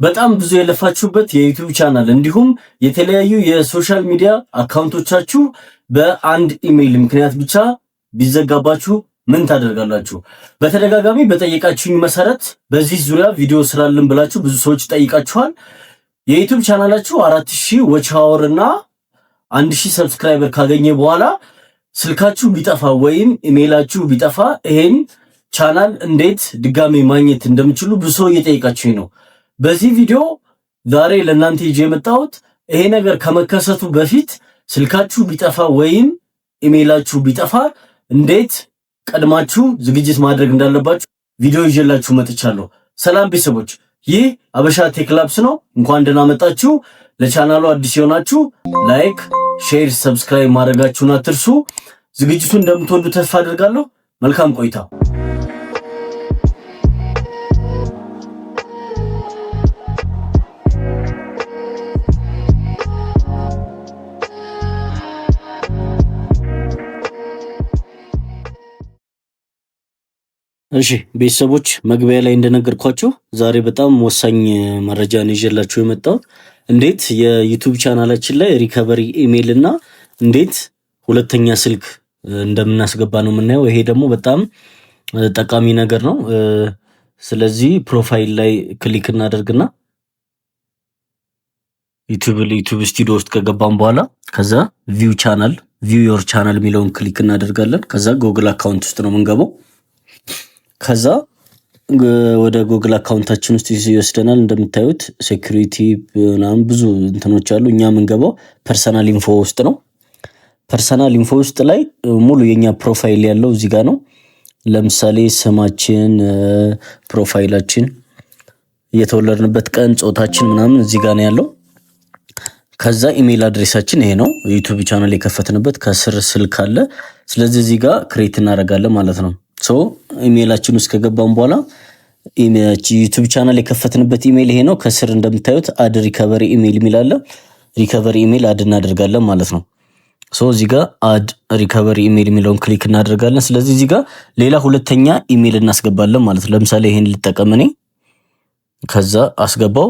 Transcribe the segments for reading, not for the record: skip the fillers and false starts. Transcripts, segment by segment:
በጣም ብዙ የለፋችሁበት የዩቲዩብ ቻናል እንዲሁም የተለያዩ የሶሻል ሚዲያ አካውንቶቻችሁ በአንድ ኢሜይል ምክንያት ብቻ ቢዘጋባችሁ ምን ታደርጋላችሁ? በተደጋጋሚ በጠየቃችሁኝ መሰረት በዚህ ዙሪያ ቪዲዮ ስራልን ብላችሁ ብዙ ሰዎች ጠይቃችኋል። የዩቲዩብ ቻናላችሁ 4000 ዎች አወር እና 1000 ሰብስክራይበር ካገኘ በኋላ ስልካችሁ ቢጠፋ ወይም ኢሜይላችሁ ቢጠፋ ይሄን ቻናል እንዴት ድጋሚ ማግኘት እንደምችሉ ብዙ ሰው እየጠየቃችሁኝ ነው። በዚህ ቪዲዮ ዛሬ ለእናንተ ይዤ የመጣሁት ይሄ ነገር ከመከሰቱ በፊት ስልካችሁ ቢጠፋ ወይም ኢሜይላችሁ ቢጠፋ እንዴት ቀድማችሁ ዝግጅት ማድረግ እንዳለባችሁ ቪዲዮ ይዤላችሁ መጥቻለሁ። ሰላም ቤተሰቦች፣ ይህ አበሻ ቴክ ላብስ ነው። እንኳን ደህና መጣችሁ። ለቻናሉ አዲስ የሆናችሁ ላይክ፣ ሼር፣ ሰብስክራይብ ማድረጋችሁን አትርሱ። ዝግጅቱን እንደምትወዱ ተስፋ አድርጋለሁ። መልካም ቆይታ። እሺ ቤተሰቦች፣ መግቢያ ላይ እንደነገርኳችሁ ዛሬ በጣም ወሳኝ መረጃ ነው ይዤላችሁ የመጣሁት። እንዴት የዩቲዩብ ቻናላችን ላይ ሪከቨሪ ኢሜይል እና እንዴት ሁለተኛ ስልክ እንደምናስገባ ነው የምናየው። ይሄ ደግሞ በጣም ጠቃሚ ነገር ነው። ስለዚህ ፕሮፋይል ላይ ክሊክ እናደርግና ዩቲዩብ ስቱዲዮ ውስጥ ከገባን በኋላ ከዛ ቪው ዮር ቻናል የሚለውን ክሊክ እናደርጋለን። ከዛ ጉግል አካውንት ውስጥ ነው የምንገባው። ከዛ ወደ ጉግል አካውንታችን ውስጥ ይወስደናል። እንደምታዩት ሴኩሪቲ ምናምን ብዙ እንትኖች አሉ። እኛ የምንገባው ፐርሰናል ኢንፎ ውስጥ ነው። ፐርሰናል ኢንፎ ውስጥ ላይ ሙሉ የኛ ፕሮፋይል ያለው እዚህ ጋር ነው። ለምሳሌ ስማችን፣ ፕሮፋይላችን፣ የተወለድንበት ቀን፣ ጾታችን ምናምን እዚህ ጋር ነው ያለው። ከዛ ኢሜይል አድሬሳችን ይሄ ነው። ዩቲዩብ ቻናል የከፈትንበት ከስር ስልክ አለ። ስለዚህ እዚህ ጋር ክሬት እናደርጋለን ማለት ነው። ሶ ኢሜይላችን ውስጥ ከገባን በኋላ ዩቲዩብ ቻናል የከፈትንበት ኢሜይል ይሄ ነው። ከስር እንደምታዩት አድ ሪከቨሪ ኢሜይል የሚል አለ። ሪከቨሪ ኢሜይል አድ እናደርጋለን ማለት ነው። ሶ እዚህ ጋር አድ ሪከቨሪ ኢሜይል የሚለውን ክሊክ እናደርጋለን። ስለዚህ እዚህ ጋር ሌላ ሁለተኛ ኢሜይል እናስገባለን ማለት ነው። ለምሳሌ ይሄን ልጠቀም እኔ። ከዛ አስገባው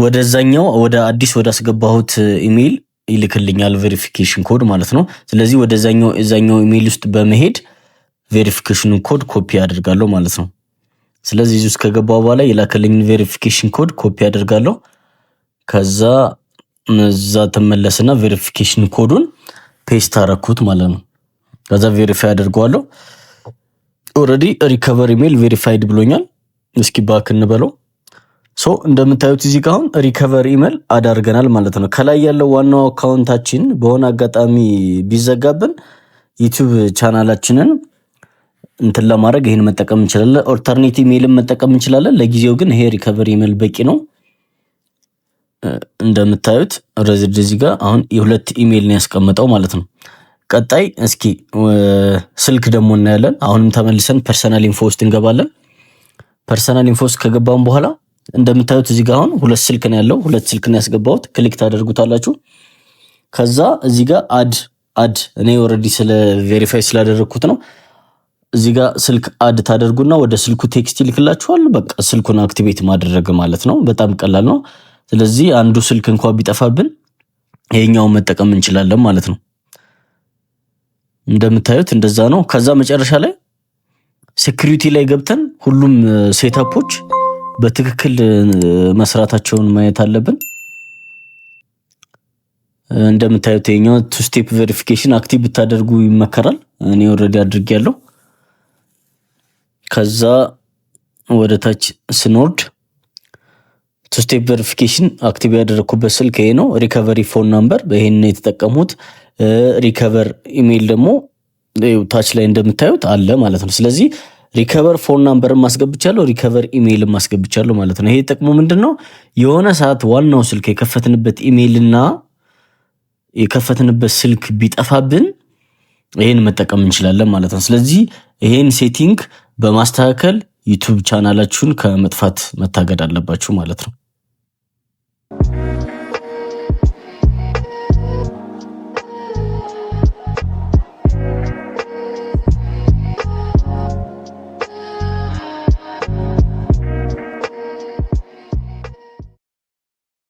ወደዛኛው ወደ አዲስ ወደ አስገባሁት ኢሜይል ይልክልኛል ቬሪፊኬሽን ኮድ ማለት ነው። ስለዚህ ወደዛኛው ኢሜይል ውስጥ በመሄድ ቬሪፊኬሽን ኮድ ኮፒ አደርጋለሁ ማለት ነው። ስለዚህ እዚህ ውስጥ ከገባው በኋላ የላከልኝ ቬሪፊኬሽን ኮድ ኮፒ አደርጋለሁ። ከዛ እዛ ተመለስና ቬሪፊኬሽን ኮዱን ፔስት አደረኩት ማለት ነው። ከዛ ቬሪፋይ አደርገዋለሁ። ኦሬዲ ሪከቨሪ ኢሜይል ቬሪፋይድ ብሎኛል። እስኪ ባክ እንበለው። ሶ እንደምታዩት እዚህ ጋር አሁን ሪከቨሪ ኢሜይል አዳርገናል ማለት ነው። ከላይ ያለው ዋናው አካውንታችን በሆነ አጋጣሚ ቢዘጋብን ዩቲዩብ ቻናላችንን እንትን ለማድረግ ይሄን መጠቀም እንችላለን። ኦልተርኔቲቭ ኢሜይልን መጠቀም እንችላለን። ለጊዜው ግን ይሄ ሪከቨሪ ኢሜይል በቂ ነው። እንደምታዩት ረዚድ እዚህ ጋር አሁን የሁለት ኢሜይል ነው ያስቀመጠው ማለት ነው። ቀጣይ እስኪ ስልክ ደግሞ እናያለን። አሁንም ተመልሰን ፐርሰናል ኢንፎ ውስጥ እንገባለን። ፐርሰናል ኢንፎ ውስጥ ከገባን በኋላ እንደምታዩት እዚህ ጋር አሁን ሁለት ስልክ ነው ያለው። ሁለት ስልክ ነው ያስገባሁት። ክሊክ ታደርጉታላችሁ። ከዛ እዚህ ጋር አድ እኔ ኦሬዲ ስለ ቬሪፋይ ስላደረኩት ነው። እዚህ ጋር ስልክ አድ ታደርጉና ወደ ስልኩ ቴክስት ይልክላችኋል። በቃ ስልኩን አክቲቬት ማድረግ ማለት ነው። በጣም ቀላል ነው። ስለዚህ አንዱ ስልክ እንኳን ቢጠፋብን ይሄኛውን መጠቀም እንችላለን ማለት ነው። እንደምታዩት እንደዛ ነው። ከዛ መጨረሻ ላይ ሴኩሪቲ ላይ ገብተን ሁሉም ሴታፖች በትክክል መስራታቸውን ማየት አለብን። እንደምታዩት ይሄኛው ቱ ስቴፕ ቬሪፊኬሽን አክቲቭ ብታደርጉ ይመከራል። እኔ ኦሬዲ አድርጌያለሁ። ከዛ ወደ ታች ስንወርድ ቱ ስቴፕ ቬሪፊኬሽን አክቲቭ ያደረኩበት ስልክ ይሄ ነው። ሪከቨሪ ፎን ናምበር በይሄን ነው የተጠቀሙት። ሪከቨር ኢሜይል ደግሞ ታች ላይ እንደምታዩት አለ ማለት ነው። ስለዚህ ሪከቨር ፎን ናምበር ማስገብቻለሁ፣ ሪከቨር ኢሜይል ማስገብቻለሁ ማለት ነው። ይሄ ጥቅሙ ምንድነው? የሆነ ሰዓት ዋናው ስልክ የከፈትንበት ኢሜይልና የከፈትንበት ስልክ ቢጠፋብን ይሄን መጠቀም እንችላለን ማለት ነው። ስለዚህ ይሄን ሴቲንግ በማስተካከል ዩቲዩብ ቻናላችሁን ከመጥፋት መታገድ አለባችሁ ማለት ነው።